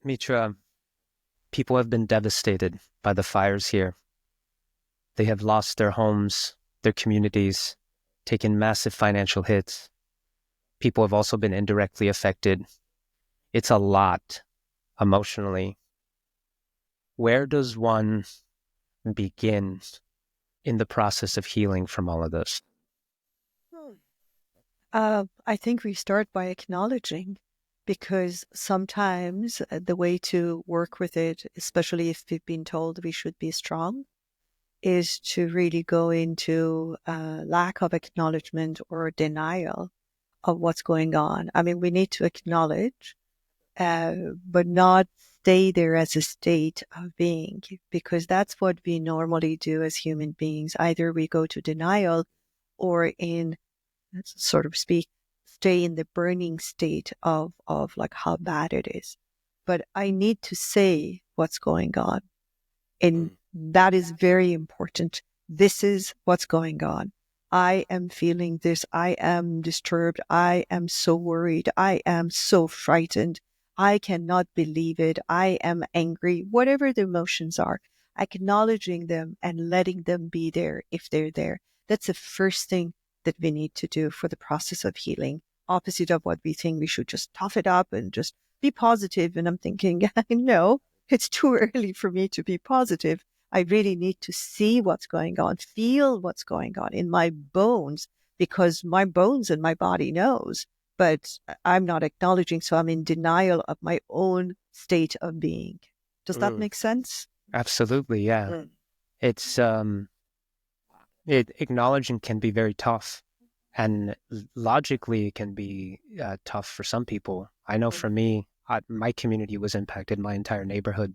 Mitra, people have been devastated by the fires here. They have lost their homes, their communities, taken massive financial hits. People have also been indirectly affected. It's a lot emotionally. Where does one begin in the process of healing from all of this? I think we start by acknowledging, because sometimes the way to work with it, especially if we've been told we should be strong, is to really go into lack of acknowledgement or denial of what's going on. I mean, we need to acknowledge, but not stay there as a state of being, because that's what we normally do as human beings. Either we go to denial or in, sort of speak, stay in the burning state of like how bad it is. But I need to say what's going on. And that is very important. This is what's going on. I am feeling this. I am disturbed. I am so worried. I am so frightened. I cannot believe it. I am angry. Whatever the emotions are, acknowledging them and letting them be there if they're there. That's the first thing that we need to do for the process of healing. Opposite of what we think, we should just tough it up and just be positive. And I'm thinking, no, it's too early for me to be positive. I really need to see what's going on, feel what's going on in my bones, because my bones and my body knows, but I'm not acknowledging. So I'm in denial of my own state of being. Does that Mm, make sense? absolutely, yeah. It's acknowledging can be very tough, and logically it can be tough for some people. I know for me, my community was impacted. My entire neighborhood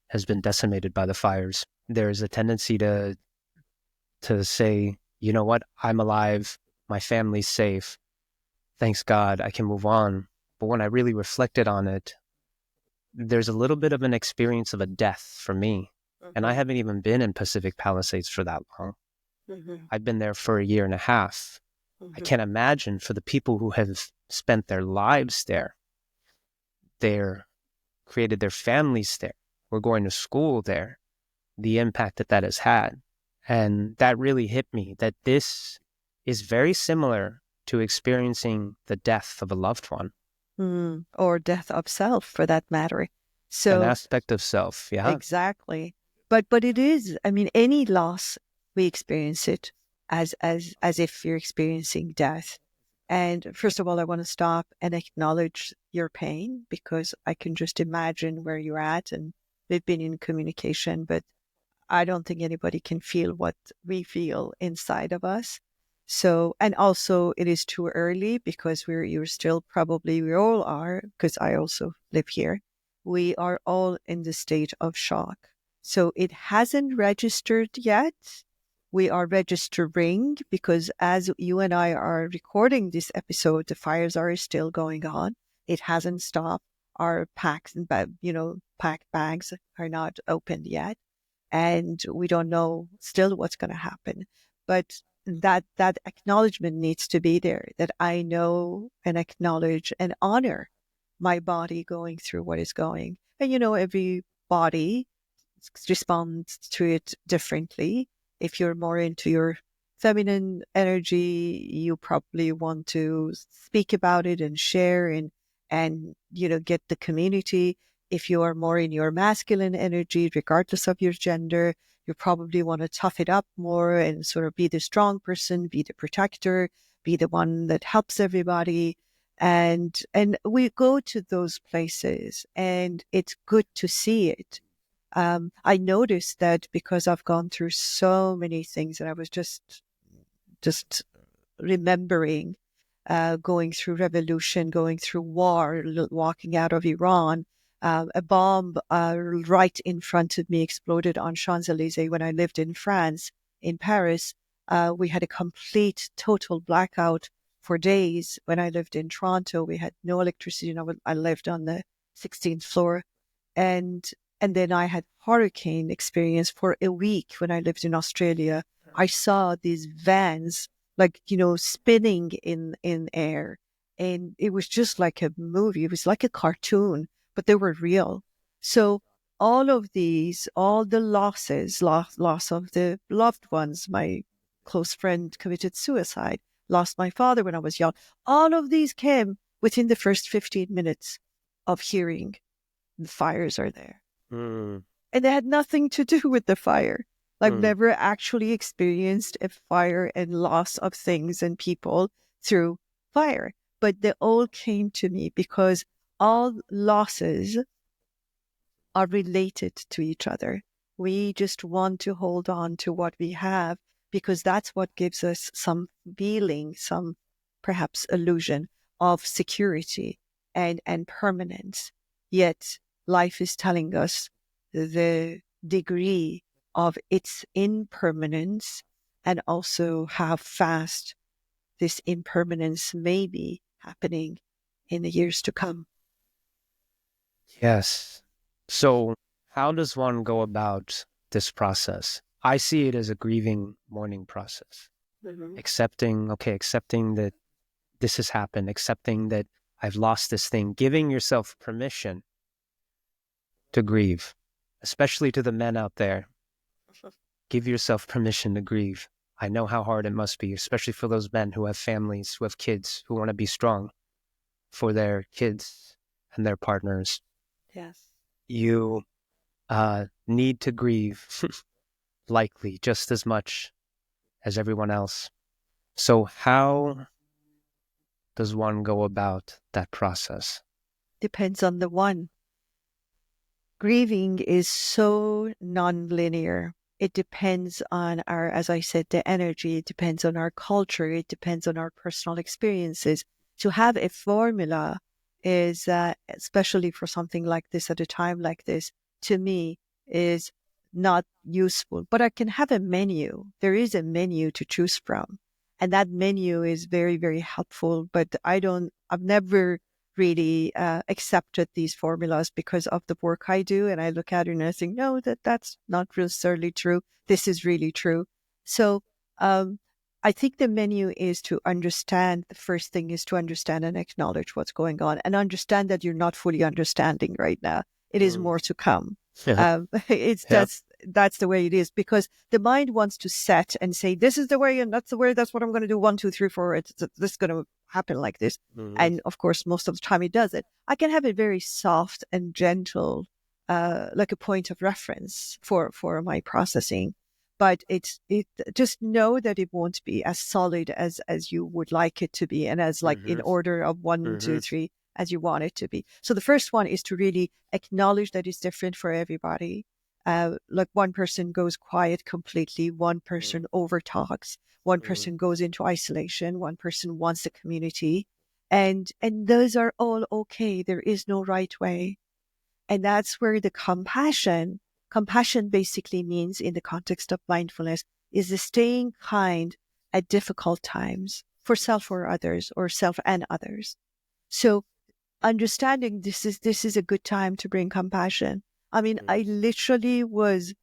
has been decimated by the fires. There's a tendency to say, you know what, I'm alive, my family's safe, thanks God, I can move on. But when I really reflected on it, there's a little bit of an experience of a death for me. And I haven't even been in Pacific Palisades for that long. Mm-hmm. I've been there for a year and a half. I can't imagine for the people who have spent their lives there, they're created their families there, were going to school there, the impact that that has had. And that really hit me that this is very similar to experiencing the death of a loved one, Or death of self, for that matter. an So aspect of self. Yeah. exactly. But it is, I mean, any loss, we experience it as if you're experiencing death. And first of all, I want to stop and acknowledge your pain, because I can just imagine where you're at, and we've been in communication, but I don't think anybody can feel what we feel inside of us. So, and also it is too early, because you're still probably, we all are, because I also live here. We are all in the state of shock. So it hasn't registered yet. We are registering, because as you and I are recording this episode, the fires are still going on. It hasn't stopped. Our packs and packed bags are not opened yet, and we don't know still what's going to happen. But that acknowledgement needs to be there, that I know and acknowledge and honor my body going through what is going. And every body responds to it differently. If you're more into your feminine energy, you probably want to speak about it and share and get the community. If you are more in your masculine energy, regardless of your gender, you probably want to tough it up more and sort of be the strong person, be the protector, be the one that helps everybody. And we go to those places, and it's good to see it. I noticed that, because I've gone through so many things, and I was just remembering going through revolution, going through war, walking out of Iran. A bomb right in front of me exploded on Champs-Élysées when I lived in France, in Paris. We had a complete, total blackout for days. When I lived in Toronto, we had no electricity. I lived on the 16th floor. And and then I had hurricane experience for a week when I lived in Australia. I saw these vans, like, spinning in air. And it was just like a movie. It was like a cartoon, but they were real. So all of these, all the losses, loss of the loved ones, my close friend committed suicide, lost my father when I was young. All of these came within the first 15 minutes of hearing the fires are there. Mm, And they had nothing to do with the fire. I've mm. never actually experienced a fire and loss of things and people through fire. But they all came to me because all losses are related to each other. We just want to hold on to what we have because that's what gives us some feeling, some perhaps illusion of security and permanence. Yet life is telling us the degree of its impermanence and also how fast this impermanence may be happening in the years to come. Yes. So, how does one go about this process? I see it as a grieving mourning process. Mhm. Accepting that this has happened, accepting that I've lost this thing, giving yourself permission to grieve, especially to the men out there. Give yourself permission to grieve. I know how hard it must be, especially for those men who have families, who have kids, who want to be strong for their kids and their partners. Yes. You need to grieve, likely just as much as everyone else. So, how does one go about that process? Depends on the one. Grieving is so non-linear. It depends on our, as I said, the energy. It depends on our culture. It depends on our personal experiences. To have a formula is, especially for something like this at a time like this, to me is not useful. But I can have a menu. There is a menu to choose from. And that menu is very, very helpful. But I've never really accepted these formulas because of the work I do. And I look at it and I think, no, that's not necessarily true. This is really true. So um, I think the menu is to understand. The first thing is to understand and acknowledge what's going on and understand that you're not fully understanding right now. It is Mm. more to come. Yeah. It's Yeah. that's the way it is because the mind wants to set and say this is the way and that's the way. That's what I'm going to do. 1, 2, 3, 4. This is going to happen like this. Mm-hmm. And of course, most of the time it does it. I can have a very soft and gentle, like a point of reference for my processing, but it just know that it won't be as solid as you would like it to be, and as like in Mm-hmm. order of one, Mm-hmm. two, three, as you want it to be. So the first one is to really acknowledge that it's different for everybody. Like one person goes quiet completely, one person over talks, one Mm-hmm. person goes into isolation, one person wants the community, and those are all okay. There is no right way. And that's where the compassion basically means in the context of mindfulness is the staying kind at difficult times for self or others, or self and others. So understanding this is a good time to bring compassion. I mean, I literally was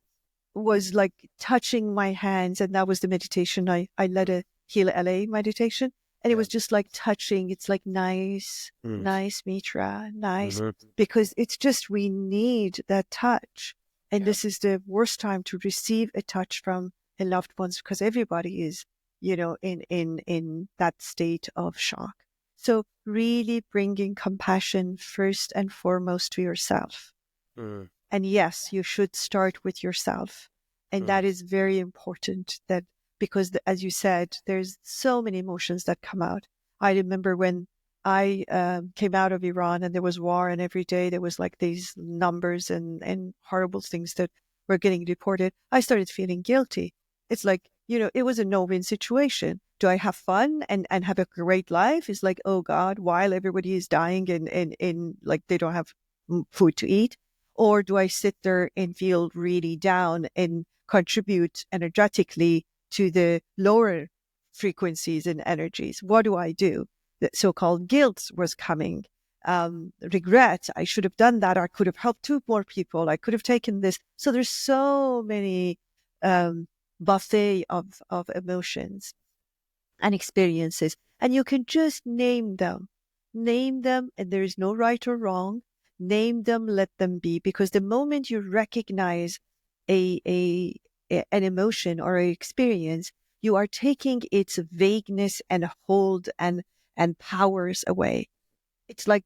like touching my hands, and that was the meditation. I led a Heal LA meditation, and it Yeah. was just like touching. It's like nice, Mm. nice, Mitra, nice, Mm-hmm. because it's just we need that touch, and Yeah. this is the worst time to receive a touch from a loved ones because everybody is, in that state of shock. So really bringing compassion first and foremost to yourself. Mm. And yes, you should start with yourself. And Mm. that is very important that because as you said, there's so many emotions that come out. I remember when I came out of Iran and there was war and every day there was like these numbers and horrible things that were getting reported. I started feeling guilty. It's like, it was a no-win situation. Do I have fun and have a great life? It's like, oh God, while everybody is dying and like they don't have food to eat, or do I sit there and feel really down and contribute energetically to the lower frequencies and energies? What do I do? The so-called guilt was coming. Regret, I should have done that. I could have helped two more people. I could have taken this. So there's so many buffet of emotions and experiences, and you can just name them. Name them, and there is no right or wrong. name them, let them be, because the moment you recognize a, a an emotion or an experience, you are taking its vagueness and hold and powers away. It's like,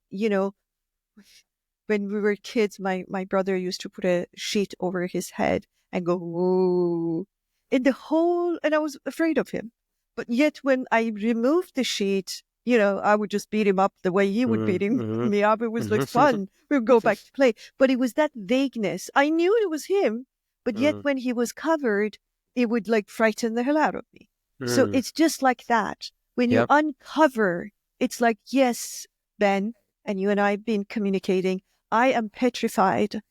when we were kids, my brother used to put a sheet over his head and go, whoa, in the whole, and I was afraid of him. But yet when I removed the sheet, I would just beat him up the way he would beat Mm-hmm. me up. It was like Mm-hmm. fun. We would go back to play. But it was that vagueness. I knew it was him, but yet when he was covered, it would like frighten the hell out of me. So Mm-hmm. it's just like that. When you Yep. uncover, it's like, yes, Ben, and you and I have been communicating. I am petrified.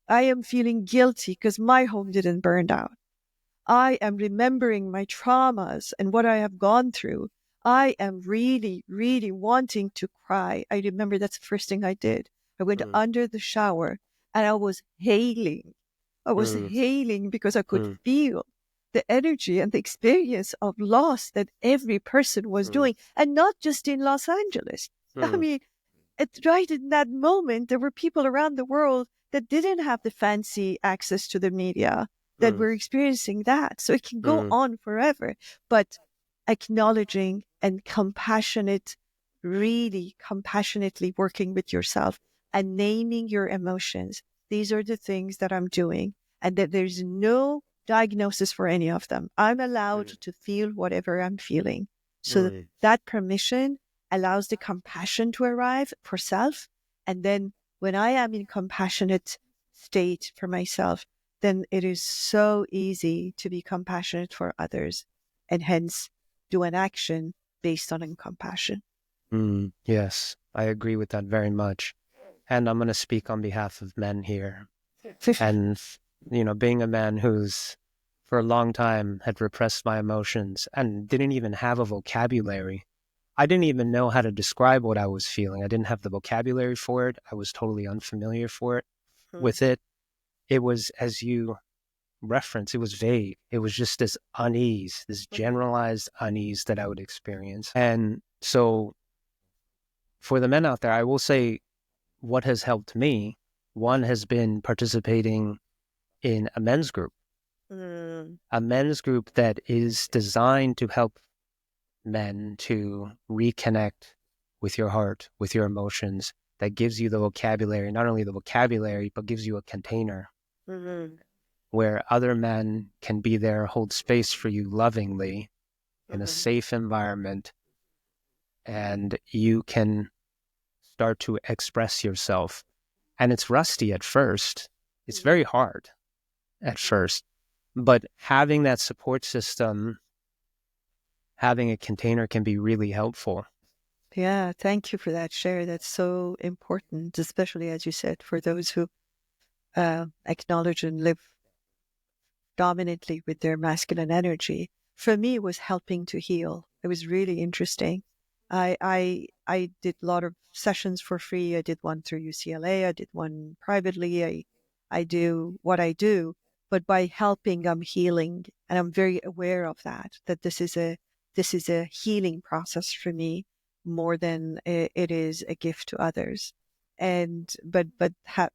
I am feeling guilty because my home didn't burn down. I am remembering my traumas and what I have gone through. I am really, really wanting to cry. I remember that's the first thing I did. I went Mm-hmm. under the shower and I was hailing. I was hailing because I could feel the energy and the experience of loss that every person was doing, and not just in Los Angeles. I Mm-hmm. mean, right in that moment, there were people around the world that didn't have the fancy access to the media that were experiencing that. So it can go Mm-hmm. on forever. But acknowledging and really compassionately working with yourself and naming your emotions. These are the things that I'm doing, and that there's no diagnosis for any of them. I'm allowed to feel whatever I'm feeling. So Mm-hmm. that permission allows the compassion to arrive for self. And then when I am in compassionate state for myself, then it is so easy to be compassionate for others and hence do an action based on compassion. Yes, I agree with that very much. And I'm going to speak on behalf of men here. And, being a man who's for a long time had repressed my emotions and didn't even have a vocabulary. I didn't even know how to describe what I was feeling. I didn't have the vocabulary for it. I was totally unfamiliar with it. It was, as you referenced, it was vague. It was just this unease, this generalized unease that I would experience. And so for the men out there, I will say what has helped me. One has been participating in a men's group that is designed to help men to reconnect with your heart, with your emotions, that gives you the vocabulary, not only the vocabulary, but gives you a container where other men can be there, hold space for you lovingly in a safe environment, and you can start to express yourself. And it's rusty at first. It's very hard at first, but having that support system, having a container can be really helpful. Yeah, thank you for that share. That's so important, especially as you said, for those who acknowledge and live dominantly with their masculine energy. For me, it was helping to heal. It was really interesting. I did a lot of sessions for free. I did one through UCLA. I did one privately. I do what I do, but by helping, I'm healing, and I'm very aware of that. That this is a healing process for me more than it is a gift to others. And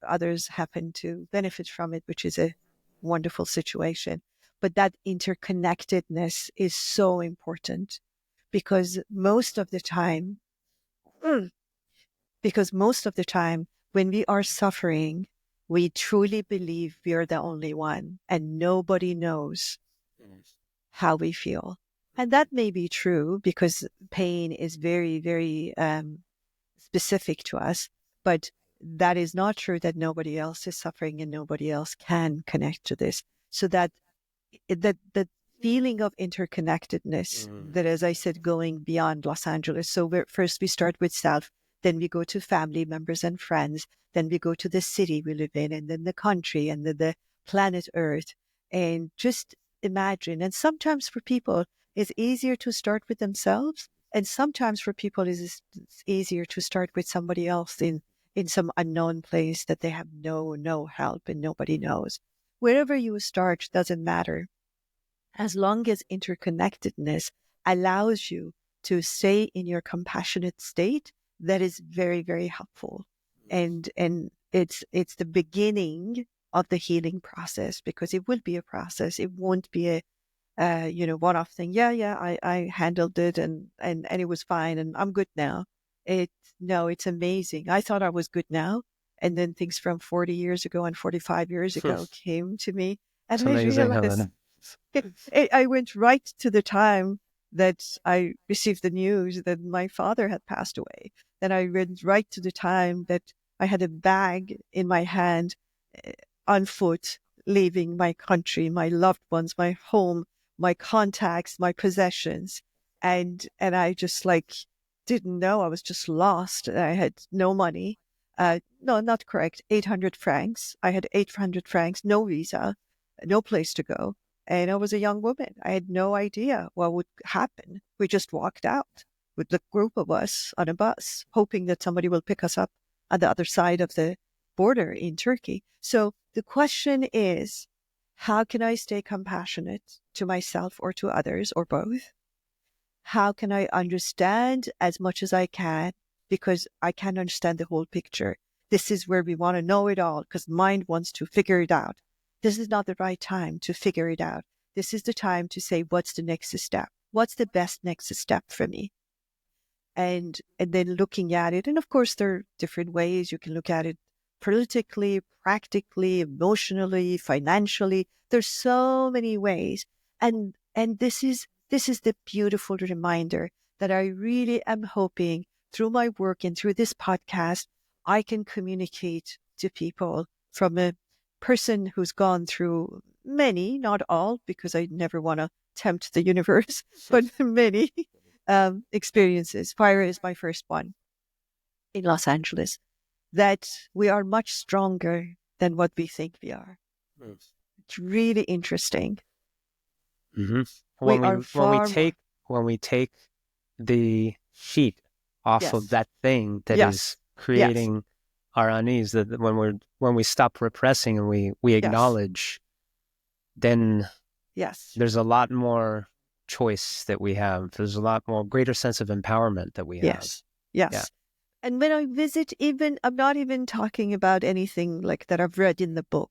others happen to benefit from it, which is a wonderful situation. But that interconnectedness is so important because most of the time, mm, when we are suffering, we truly believe we are the only one and nobody knows how we feel. And that may be true because pain is very, very specific to us, but that is not true that nobody else is suffering and nobody else can connect to this. So that feeling of interconnectedness that, as I said, going beyond Los Angeles. So first we start with self, then we go to family members and friends, then we go to the city we live in, and then the country, and then the planet Earth. And just imagine, and sometimes for people, it's easier to start with themselves. And sometimes for people, it's easier to start with somebody else in some unknown place that they have no help and nobody knows. Wherever you start doesn't matter, as long as interconnectedness allows you to stay in your compassionate state. That is very, very helpful. and it's the beginning of the healing process, because it will be a process. It won't be a one-off thing. I handled it, and it was fine, and I'm good now. It No, it's amazing. I thought I was good now, and then things from 40 years ago and 45 years ago It's came to me, and I amazing how realized that. I went right to the time that I received the news that my father had passed away. Then I went right to the time that I had a bag in my hand, eh, on foot, leaving my country, my loved ones, my home, my contacts, my possessions. And I just like didn't know. I was just lost. I had no money. No, not correct. 800 francs. I had 800 francs, no visa, no place to go. And I was a young woman. I had no idea what would happen. We just walked out with the group of us on a bus, hoping that somebody will pick us up on the other side of the border in Turkey. So the question is, how can I stay compassionate to myself or to others or both? How can I understand as much as I can? Because I can't understand the whole picture. This is where we want to know it all because mind wants to figure it out. This is not the right time to figure it out. This is the time to say, what's the next step? What's the best next step for me? And then looking at it. And of course, there are different ways you can look at it: politically, practically, emotionally, financially. There's so many ways. And this is the beautiful reminder that I really am hoping through my work and through this podcast, I can communicate to people from a person who's gone through many, not all, because I never want to tempt the universe, but many experiences. Fire is my first one in Los Angeles. That we are much stronger than what we think we are. It's really interesting. Mm-hmm. We When we are when we far more. take when we take the sheet off of Yes, that thing that is yes, yes, creating our unease, that when we stop repressing and we yes, acknowledge, then yes, there's a lot more choice that we have. There's a lot more greater sense of empowerment that we have. yes, Yeah. yes. And when I visit, even, I'm not even talking about anything like that I've read in the book.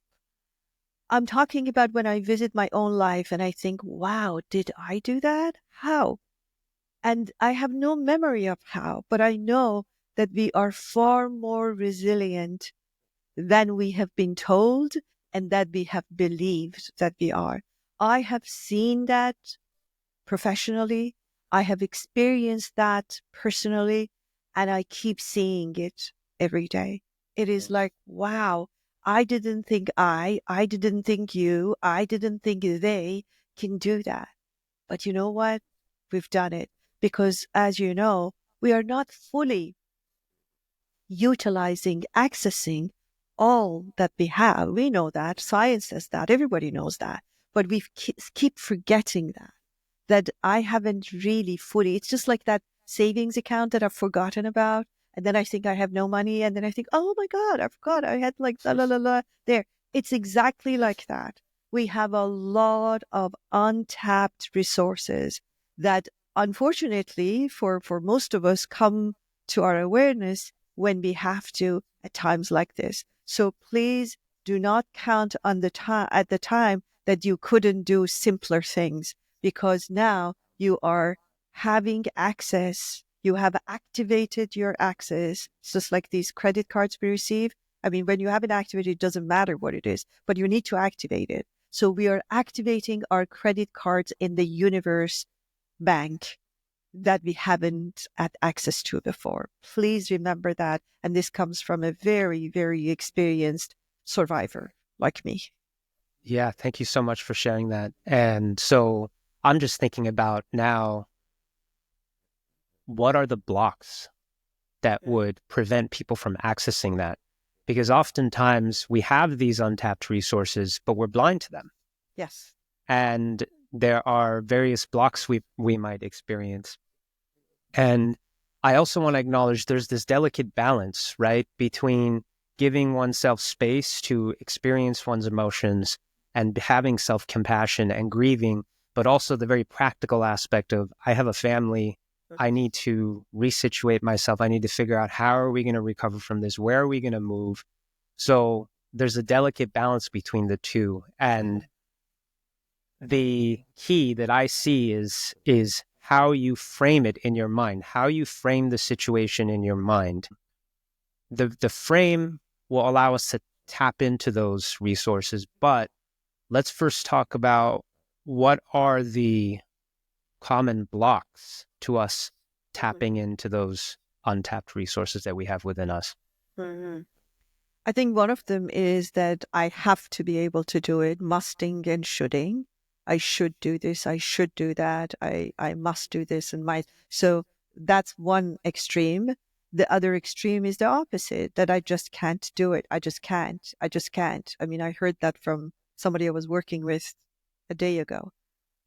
I'm talking about when I visit my own life and I think, wow, did I do that? How? And I have no memory of how, but I know that we are far more resilient than we have been told and that we have believed that we are. I have seen that professionally. I have experienced that personally, and I keep seeing it every day. It is like, wow, I didn't think you, I didn't think they can do that. But you know what? We've done it because, as you know, we are not fully utilizing, accessing all that we have. We know that. Science says that. Everybody knows that. But we keep forgetting that I haven't really fully, it's just like that savings account that I've forgotten about. And then I think I have no money. And then I think, oh my God, I forgot I had like la la la la there. It's exactly like that. We have a lot of untapped resources that unfortunately for most of us come to our awareness when we have to at times like this. So please do not count on the time at the time that you couldn't do simpler things, because now you are having access. You have activated your access. It's just like these credit cards we receive. I mean, when you have it activated, it doesn't matter what it is, but you need to activate it. So we are activating our credit cards in the universe bank that we haven't had access to before. Please remember that. And this comes from a very, very experienced survivor like me. Yeah. Thank you so much for sharing that. And so I'm just thinking about now, what are the blocks that would prevent people from accessing that? Because oftentimes we have these untapped resources, but we're blind to them. Yes. And there are various blocks we might experience. And I also want to acknowledge there's this delicate balance, right, between giving oneself space to experience one's emotions and having self-compassion and grieving, but also the very practical aspect of, I have a family, I need to resituate myself. I need to figure out how are we going to recover from this? Where are we going to move? So there's a delicate balance between the two. And the key that I see is how you frame it in your mind, how you frame the situation in your mind. The frame will allow us to tap into those resources, but let's first talk about what are the common blocks to us tapping into those untapped resources that we have within us. Mm-hmm. I think one of them is that I have to be able to do it, musting and shoulding. I should do this. I should do that. I must do this and might. So that's one extreme. The other extreme is the opposite, that I just can't do it. I just can't. I just can't. I mean, I heard that from somebody I was working with a day ago.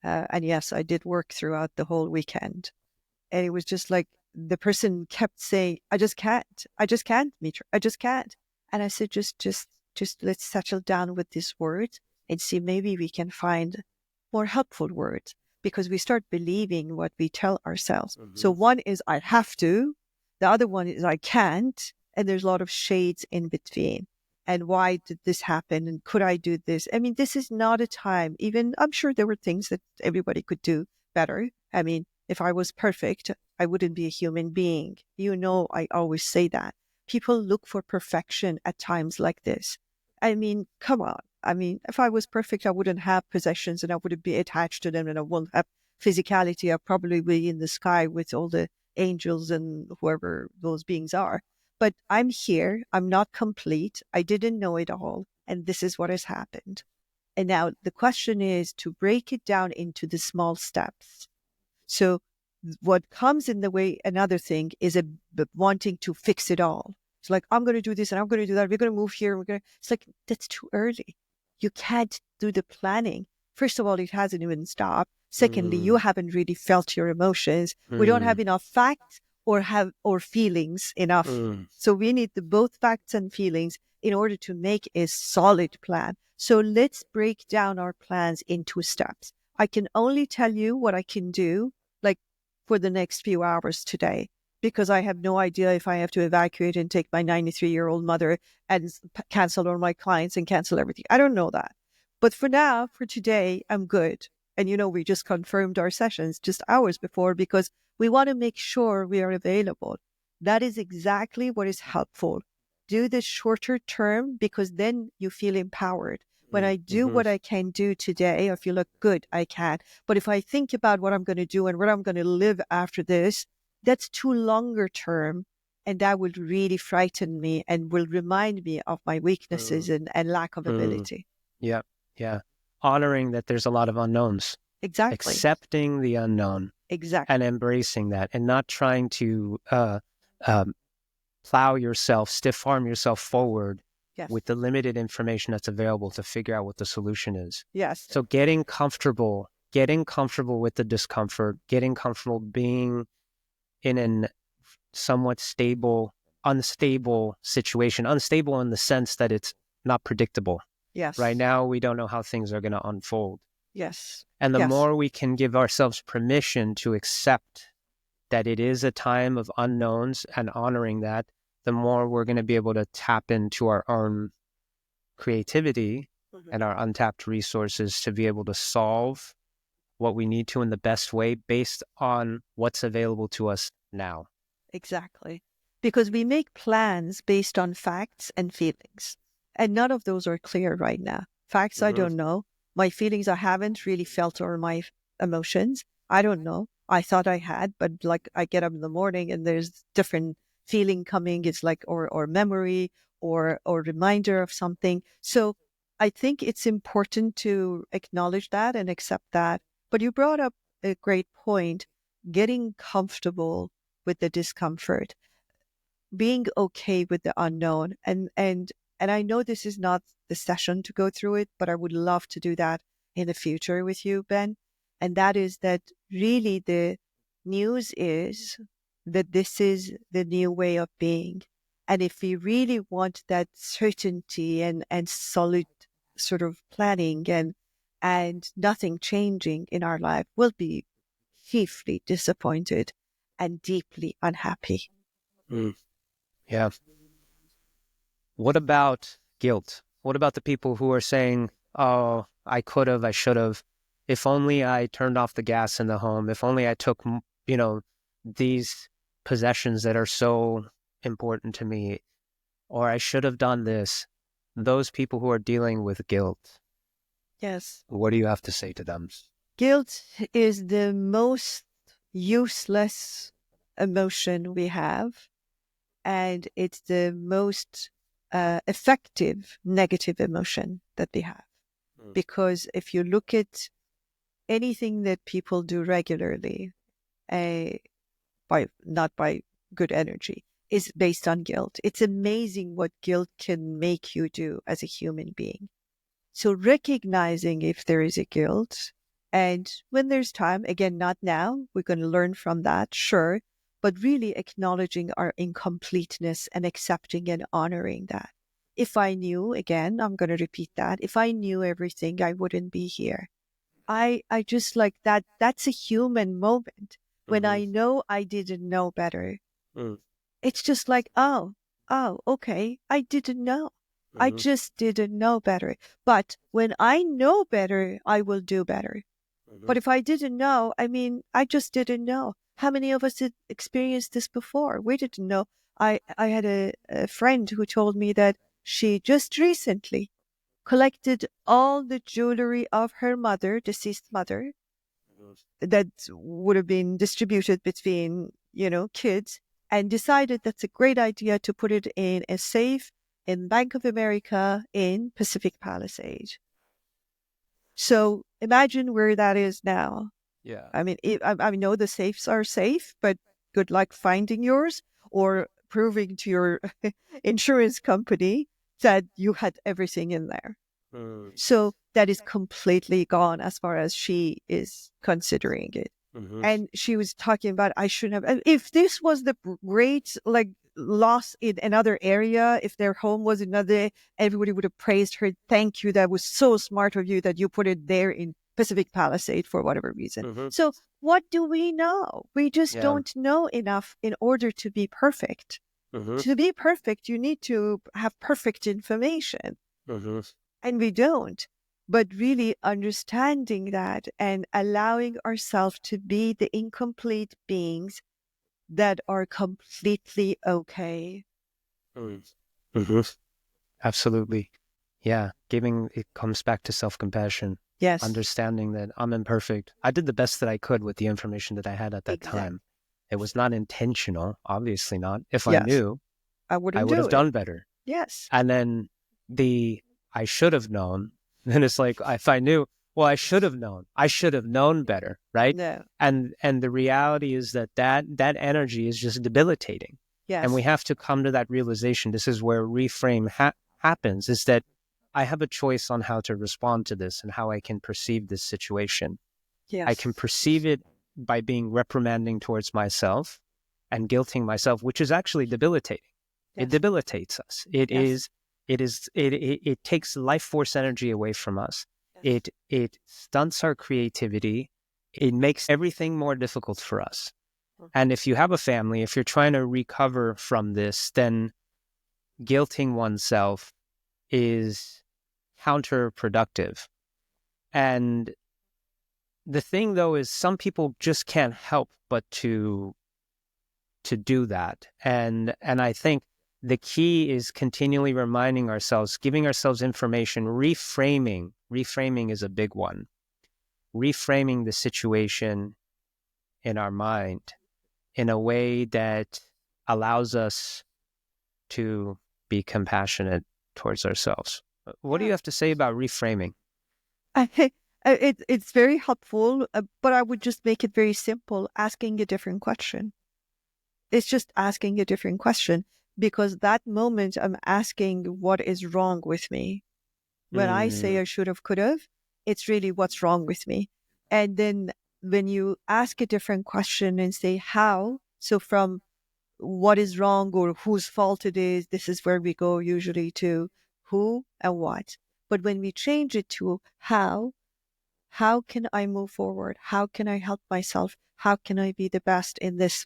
And yes, I did work throughout the whole weekend. And it was just like the person kept saying, I just can't. I just can't, Mitra. I just can't. And I said, just let's settle down with these words and see maybe we can find more helpful words, because we start believing what we tell ourselves. Mm-hmm. So one is I have to, the other one is I can't, and there's a lot of shades in between. And why did this happen? And could I do this? I mean, this is not a time, even I'm sure there were things that everybody could do better. I mean, if I was perfect, I wouldn't be a human being. You know, I always say that. People look for perfection at times like this. I mean, come on. I mean, if I was perfect, I wouldn't have possessions and I wouldn't be attached to them and I wouldn't have physicality. I'd probably be in the sky with all the angels and whoever those beings are. But I'm here. I'm not complete. I didn't know it all. And this is what has happened. And now the question is to break it down into the small steps. So what comes in the way, another thing is wanting to fix it all. It's like, I'm going to do this and I'm going to do that. We're going to move here. It's like, that's too early. You can't do the planning. First of all, it hasn't even stopped. Secondly, you haven't really felt your emotions. We don't have enough facts or feelings enough. So we need both facts and feelings in order to make a solid plan. So let's break down our plans into steps. I can only tell you what I can do, like for the next few hours today, because I have no idea if I have to evacuate and take my 93-year-old mother and cancel all my clients and cancel everything. I don't know that. But for now, for today, I'm good. And, you know, we just confirmed our sessions just hours before because we want to make sure we are available. That is exactly what is helpful. Do the shorter term because then you feel empowered. When I do what I can do today, I feel like good, I can. But if I think about what I'm going to do and where I'm going to live after this, that's too longer term. And that will really frighten me and will remind me of my weaknesses and lack of ability. Yeah. Yeah. Honoring that there's a lot of unknowns. Exactly. Accepting the unknown. Exactly. And embracing that and not trying to plow yourself, stiff arm yourself forward with the limited information that's available to figure out what the solution is. Yes. So getting comfortable with the discomfort, getting comfortable being in an somewhat unstable situation, unstable in the sense that it's not predictable. Yes. Right now, we don't know how things are going to unfold. Yes. And the more we can give ourselves permission to accept that it is a time of unknowns and honoring that, the more we're going to be able to tap into our own creativity and our untapped resources to be able to solve what we need to in the best way based on what's available to us now. Exactly. Because we make plans based on facts and feelings. And none of those are clear right now. Facts, I don't know. My feelings, I haven't really felt, or my emotions, I don't know. I thought I had, but like I get up in the morning and there's different feeling coming. It's like, or memory or reminder of something. So I think it's important to acknowledge that and accept that. But you brought up a great point, getting comfortable with the discomfort, being okay with the unknown. And I know this is not the session to go through it, but I would love to do that in the future with you, Ben. And that is that really the news is that this is the new way of being. And if we really want that certainty and solid sort of planning and nothing changing in our life, we'll be chiefly disappointed. and deeply unhappy. Mm. Yeah. What about guilt? What about the people who are saying, oh, I could have, I should have, if only I turned off the gas in the home, if only I took, these possessions that are so important to me, or I should have done this. Those people who are dealing with guilt, Yes. what do you have to say to them? Guilt is the most useless emotion we have, and it's the most effective negative emotion that we have. Mm. Because if you look at anything that people do regularly, uh, not by good energy, is based on guilt. It's amazing what guilt can make you do as a human being. So recognizing if there is a guilt, and when there's time, again, not now, we're going to learn from that, sure, but really acknowledging our incompleteness and accepting and honoring that. If I knew, again, I'm going to repeat that, if I knew everything, I wouldn't be here. I just like that. That's a human moment. When Mm-hmm. I know I didn't know better, Mm. it's just like, oh, okay, I didn't know. I Mm-hmm. just didn't know better. But when I know better, I will do better. Mm-hmm. But if I didn't know, I mean, I just didn't know. How many of us had experienced this before? We didn't know. I had a friend who told me that she just recently collected all the jewelry of her mother, deceased mother, that would have been distributed between, kids, and decided that's a great idea to put it in a safe in Bank of America in Pacific Palisades. So imagine where that is now. Yeah. I mean, I know the safes are safe, but good luck finding yours or proving to your insurance company that you had everything in there. Mm. So that is completely gone as far as she is considering it. Mm-hmm. And she was talking about, I shouldn't have, if this was the great like loss in another area, if their home was another, everybody would have praised her. Thank you. That was so smart of you that you put it there in Pacific Palisade for whatever reason. Mm-hmm. So what do we know? We just Yeah. don't know enough in order to be perfect. Mm-hmm. To be perfect, you need to have perfect information, Mm-hmm. and we don't. But really understanding that and allowing ourselves to be the incomplete beings that are completely okay. Mm-hmm. Absolutely. Yeah. Giving it comes back to self-compassion, Yes, understanding that I'm imperfect. I did the best that I could with the information that I had at that exactly. time. It was not intentional, obviously not. If I Yes, knew, I I wouldn't would do have it. done better. Yes. And then the I should have known, then it's like if I knew, well, I should have known. I should have known better, right? No. And the reality is that energy is just debilitating. And we Yes. have to come to that realization. This is where reframe happens, is that I have a choice on how to respond to this and how I can perceive this situation. I can Yes. perceive it by being reprimanding towards myself and guilting myself, which is actually debilitating. It Yes. debilitates us. It Yes. is, it takes life force energy away from us. Yes. It stunts our creativity. It makes everything more difficult for us. Mhm. And if you have a family, if you're trying to recover from this, then guilting oneself is counterproductive. And the thing though is some people just can't help but to do that. And I think the key is continually reminding ourselves, giving ourselves information, reframing. Reframing is a big one. Reframing the situation in our mind in a way that allows us to be compassionate towards ourselves. What do you Yeah. have to say about reframing? It's very helpful, but I would just make it very simple, asking a different question. It's just asking a different question, because that moment I'm asking what is wrong with me. When I say Mm, I should have, could have, it's really what's wrong with me. And then when you ask a different question and say how, so from what is wrong or whose fault it is, this is where we go usually to who and what. But when we change it to how can I move forward? How can I help myself? How can I be the best in this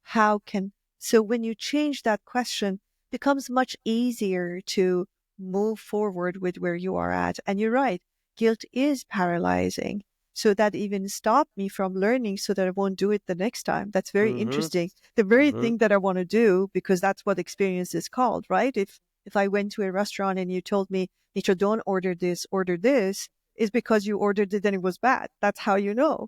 How can, so when you change that question, it becomes much easier to move forward with where you are at. And you're right, guilt is paralyzing. So that even stopped me from learning so that I won't do it the next time. That's very Mm-hmm. interesting. The very Mm-hmm. thing that I want to do, because that's what experience is called, right? If I went to a restaurant and you told me, Nietzsche, don't order this, is because you ordered it and it was bad. That's how you know.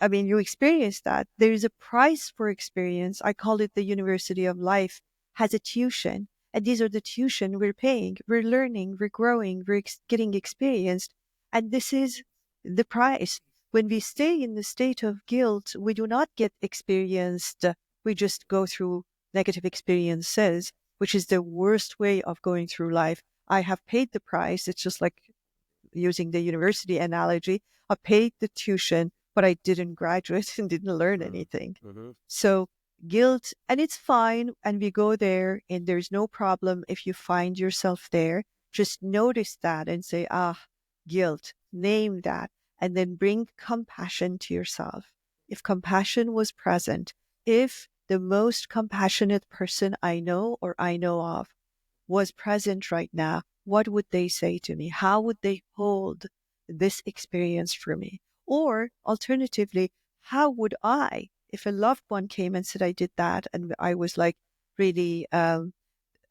I mean, you experience that. There is a price for experience. I call it the University of Life has a tuition. And these are the tuition we're paying. We're learning, we're growing, getting experienced. And this is the price. When we stay in the state of guilt, we do not get experienced. We just go through negative experiences, which is the worst way of going through life. I have paid the price. It's just like using the university analogy. I paid the tuition, but I didn't graduate and didn't learn anything. Mm-hmm. So guilt, and it's fine. And we go there, and there's no problem if you find yourself there. Just notice that and say, guilt, name that, and then bring compassion to yourself. If compassion was present, if the most compassionate person I know or I know of was present right now, what would they say to me? How would they hold this experience for me? Or alternatively, how would I, if a loved one came and said I did that and I was like really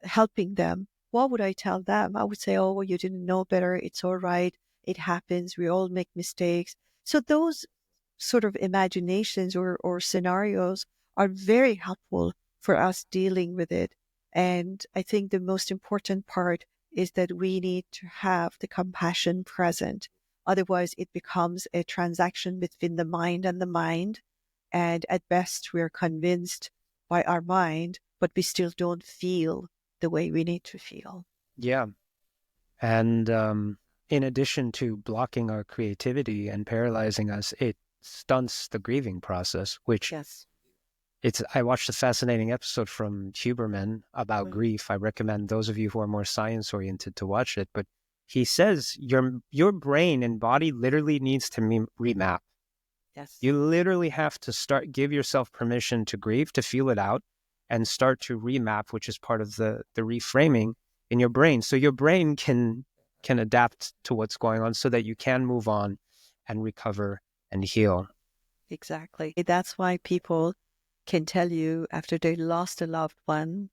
helping them, what would I tell them? I would say, oh, well, you didn't know better. It's all right. It happens. We all make mistakes. So those sort of imaginations or scenarios are very helpful for us dealing with it. And I think the most important part is that we need to have the compassion present. Otherwise, it becomes a transaction between the mind and the mind. And at best, we're convinced by our mind, but we still don't feel the way we need to feel. Yeah. And in addition to blocking our creativity and paralyzing us, it stunts the grieving process, which Yes. I watched a fascinating episode from Huberman about Mm. grief. I recommend those of you who are more science oriented to watch it. But he says your brain and body literally needs to remap. Yes. You literally have to give yourself permission to grieve, to feel it out, and start to remap, which is part of the reframing in your brain. So your brain can adapt to what's going on so that you can move on and recover and heal. Exactly. That's why people can tell you after they lost a loved one,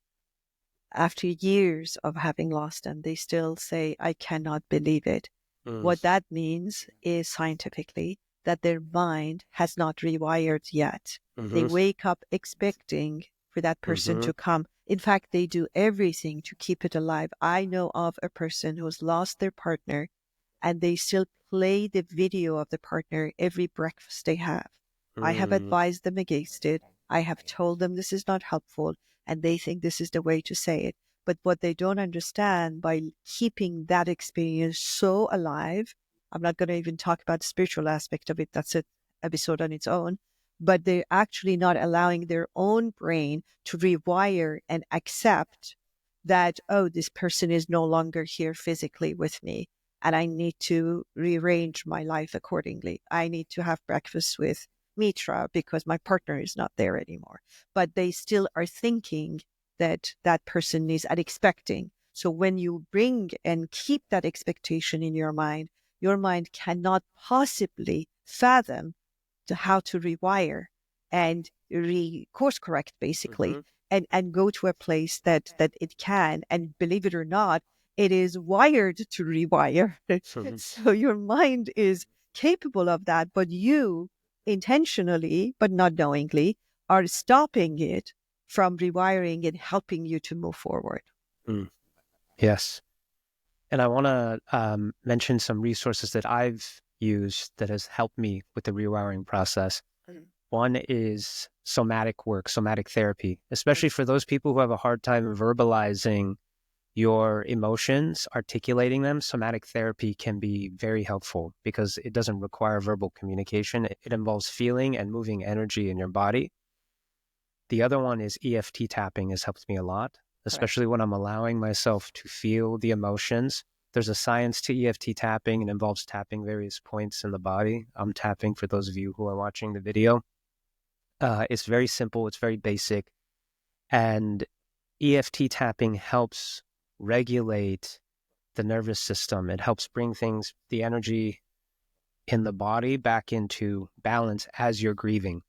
after years of having lost them, they still say, I cannot believe it. Mm. What that means is scientifically that their mind has not rewired yet. They Mm-hmm. wake up expecting for that person Mm-hmm. to come. In fact, they do everything to keep it alive. I know of a person who's lost their partner and they still play the video of the partner every breakfast they have. I have Mm. advised them against it. I have told them this is not helpful, and they think this is the way to say it. But what they don't understand by keeping that experience so alive, I'm not going to even talk about the spiritual aspect of it, that's an episode on its own, but they're actually not allowing their own brain to rewire and accept that, oh, this person is no longer here physically with me and I need to rearrange my life accordingly. I need to have breakfast with Mitra because my partner is not there anymore. But they still are thinking that that person is and expecting. So when you bring and keep that expectation in your mind cannot possibly fathom to how to rewire and course correct basically Mm-hmm. and go to a place that it can. And believe it or not, it is wired to rewire. Mm-hmm. So your mind is capable of that, but you intentionally, but not knowingly, are stopping it from rewiring and helping you to move forward. Mm. Yes. And I want to mention some resources that I've used that has helped me with the rewiring process. Mm. One is somatic work, somatic therapy, especially Mm. for those people who have a hard time verbalizing your emotions, articulating them. Somatic therapy can be very helpful because it doesn't require verbal communication. It involves feeling and moving energy in your body. The other one is EFT tapping has helped me a lot, Correct. especially when I'm allowing myself to feel the emotions. There's a science to EFT tapping. It involves tapping various points in the body. I'm tapping for those of you who are watching the video. It's very simple. It's very basic. And EFT tapping helps regulate the nervous system. It helps bring the energy in the body back into balance as you're grieving.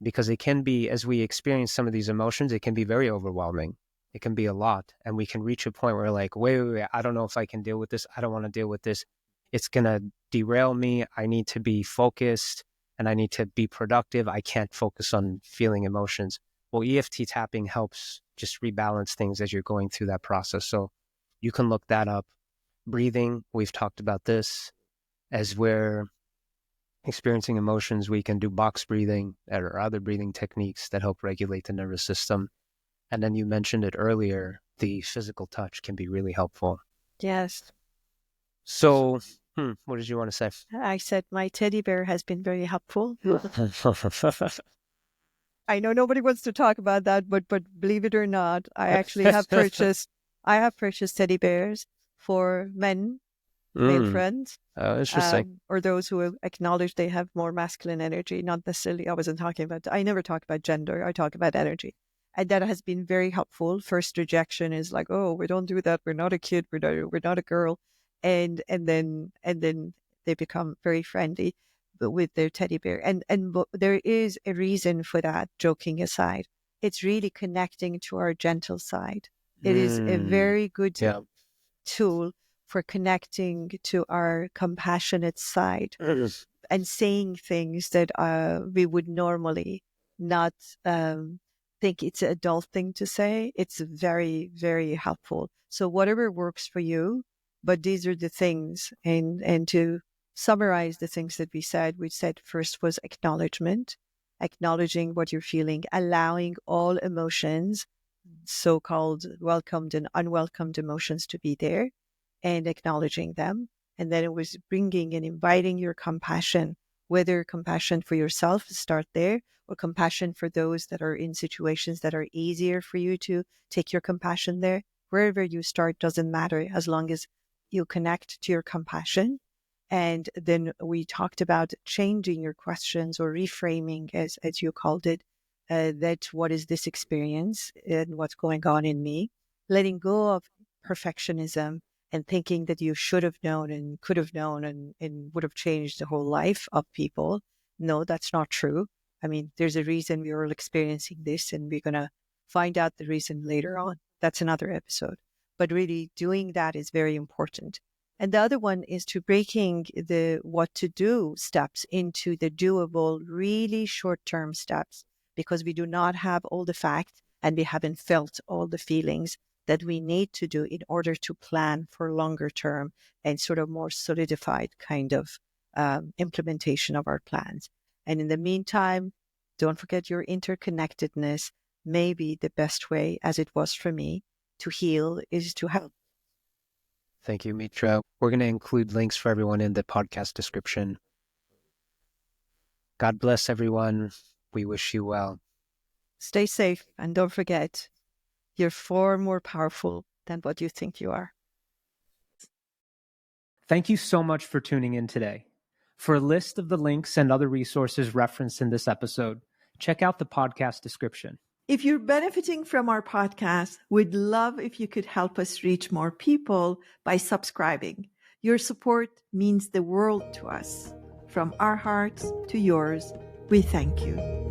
Because it can be, as we experience some of these emotions, it can be very overwhelming. It can be a lot. And we can reach a point where, like, wait, I don't know if I can deal with this. I don't want to deal with this. It's going to derail me. I need to be focused and I need to be productive. I can't focus on feeling emotions. Well, EFT tapping helps just rebalance things as you're going through that process. So you can look that up. Breathing, we've talked about this. As we're experiencing emotions, we can do box breathing or other breathing techniques that help regulate the nervous system. And then you mentioned it earlier, the physical touch can be really helpful. Yes. So, what did you want to say? I said my teddy bear has been very helpful. I know nobody wants to talk about that, but believe it or not, I actually have purchased teddy bears for male friends, Interesting. or those who acknowledge they have more masculine energy. Not necessarily, I never talk about gender. I talk about energy. And that has been very helpful. First rejection is like, oh, we don't do that. We're not a kid. We're not a girl. And then they become very friendly with their teddy bear. And there is a reason for that, joking aside. It's really connecting to our gentle side. It is a very good tool for connecting to our compassionate side and saying things that we would normally not think it's an adult thing to say. It's very, very helpful. So whatever works for you, but these are the things. And to summarize the things that we said first was acknowledgement, acknowledging what you're feeling, allowing all emotions, so-called welcomed and unwelcomed emotions, to be there and acknowledging them. And then it was bringing and inviting your compassion, whether compassion for yourself, start there, or compassion for those that are in situations that are easier for you to take your compassion there. Wherever you start doesn't matter, as long as you connect to your compassion. And then we talked about changing your questions, or reframing, as you called it, that what is this experience and what's going on in me, letting go of perfectionism and thinking that you should have known and could have known and would have changed the whole life of people. No, that's not true. I mean, there's a reason we're all experiencing this, and we're going to find out the reason later on. That's another episode. But really doing that is very important. And the other one is to breaking the what to do steps into the doable, really short-term steps, because we do not have all the facts and we haven't felt all the feelings that we need to do in order to plan for longer term and sort of more solidified kind of implementation of our plans. And in the meantime, don't forget your interconnectedness. Maybe the best way, as it was for me, to heal is to help. Thank you, Mitra. We're going to include links for everyone in the podcast description. God bless everyone. We wish you well. Stay safe, and don't forget, you're far more powerful than what you think you are. Thank you so much for tuning in today. For a list of the links and other resources referenced in this episode, check out the podcast description. If you're benefiting from our podcast, we'd love if you could help us reach more people by subscribing. Your support means the world to us. From our hearts to yours, we thank you.